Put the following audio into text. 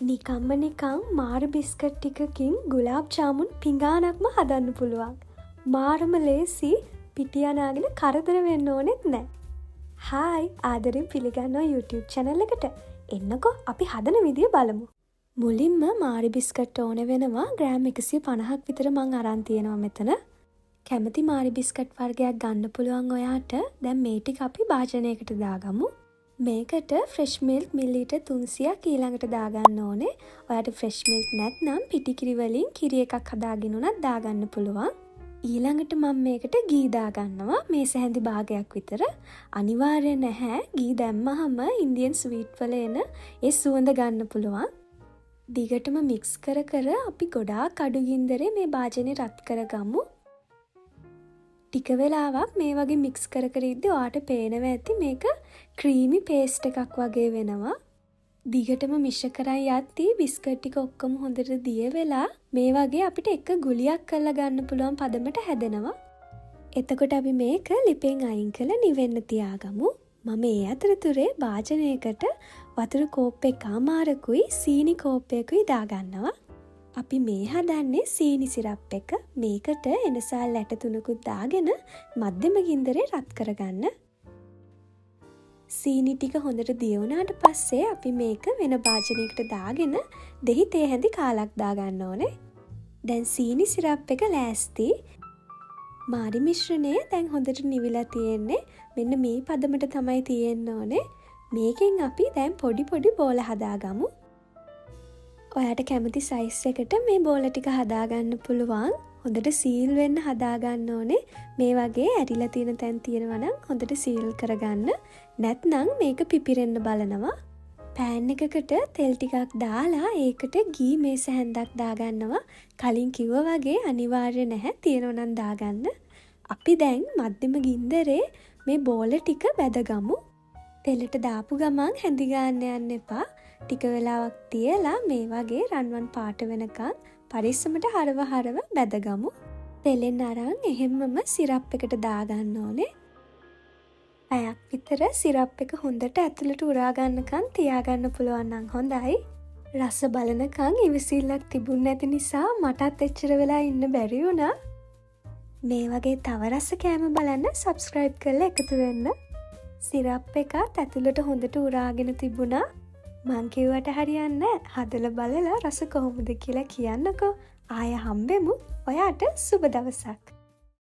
නිකන් මාර බිස්කට් ටිකකින් ගුලාබ් ජාමුන් පිඟානක්ම හදන්න පුළුවන්. මාරම ලේසි, පිටි අනාගෙන කරදර වෙන්න ඕනෙත් නෑ. හායි, ආදරෙන් පිළිගන්නවා YouTube channel එකට. එන්නකෝ අපි හදන විදිය බලමු. මුලින්ම මාරි බිස්කට් ඕන වෙනවා ග්‍රෑම් 150ක් විතර මං අරන් තියෙනවා මෙතන. කැමති මාරි බිස්කට් වර්ගයක් ගන්න පුළුවන් ඔයාට. දැන් මේ ටික අපි භාජනයකට දාගමු. මේකට ෆ්‍රෙෂ් මිල්ක් මිලිලීටර් 300ක් ඊළඟට දාගන්න ඕනේ. ඔයාට ෆ්‍රෙෂ් මිල්ක් නැත්නම් පිටි කිරි වලින් කිරි එකක් හදාගෙන උනත් දාගන්න පුළුවන්. ඊළඟට මම මේකට ගී දාගන්නවා මේස හැඳි භාගයක් විතර. අනිවාර්ය නැහැ ගී දැම්මහම ඉන්දියන් ස්වීට් වල එන ඒ සුවඳ ගන්න පුළුවන්. දිගටම මික්ස් කර කර අපි ගොඩාක් අඩු ගින්දරේ මේ භාජනේ රත් කරගමු. ටික වෙලාවක් මේ වගේ මික්ස් කර කර ඉද්දි ඔයාට පේනවා ඇති මේක ක්‍රීමි පේස්ට් එකක් වගේ වෙනවා. දිගටම මිශ්‍ර කරන් යද්දී බිස්කට් ටික ඔක්කොම හොඳට දිය වෙලා මේ වගේ අපිට එක ගුලියක් කරලා ගන්න පුළුවන් පදමට හැදෙනවා. එතකොට අපි මේක ලිපෙන් අයින් කරලා නිවෙන්න තියාගමු. මම ඒ අතරතුරේ භාජනයකට වතුර කෝප් එකමාරකුයි සීනි කෝප්පයකුයි දාගන්නවා. අපි මේ හදන්නේ සීනි සිරප් එක. මේකට එනසාල් ඇට තුනකුත් දාගෙන මධ්‍යම ගින්දරේ රත් කරගන්න. සීනි ටික හොඳට දිය වුණාට පස්සේ අපි මේක වෙන භාජනයකට දාගෙන දෙහි තේ හැඳි කාලක් දාගන්න ඕනේ. දැන් සීනි සිරප් එක ලෑස්ති. මාරි මිශ්‍රණය දැන් හොඳට නිවිලා තියෙන්නේ. මෙන්න මේ පදමට තමයි තියෙන්න ඕනේ. මේකෙන් අපි දැන් පොඩි පොඩි බෝල හදාගමු. ඔයාට කැමති සයිස් එකට මේ බෝල ටික හදාගන්න පුළුවන්. හොඳට සීල් වෙන්න හදාගන්න ඕනේ. මේ වගේ ඇරිලා තියෙන තැන් තියෙනවා නම් හොඳට සීල් කරගන්න. නැත්නම් මේක පිපිරෙන්න බලනවා. පෑන් එකකට තෙල් ටිකක් දාලා ඒකට ගී මේස හැන්දක් දාගන්නවා. කලින් කිව්වා වගේ අනිවාර්ය නැහැ තියෙනවා නම් දාගන්න. අපි දැන් මධ්‍යම ගින්දරේ මේ බෝල ටික බැදගමු. තෙලට දාපු ගමන් හැඳි ගන්න යන්න එපා. ටික වෙලාවක් තියලා මේ වගේ රන්වන් පාට වෙනකන් පරිස්සමට හරව බැදගමු. තෙලෙන් අරන් එහෙම්මම සිරප් එකට දාගන්න ඕනේ. පැයක් විතර සිරප් එක හොඳට ඇතුළට උරා ගන්නකන් තියාගන්න පුළුවන් නම් හොඳයි. රස බලනකන් ඉවසිල්ලක් තිබුණ නැති නිසා මටත් එච්චර වෙලා ඉන්න බැරි වුණා. මේ වගේ තව රස කෑම බලන්න subscribe කරලා එකතු වෙන්න. සිරප් එකත් ඇතුළට හොඳට උරාගෙන තිබුණා. මං කිව්වට හරියන්නේ නැහැ. හදලා බලලා රස කොහොමද කියලා කියන්නකෝ. ආය හම්බෙමු. ඔයාට සුබ දවසක්.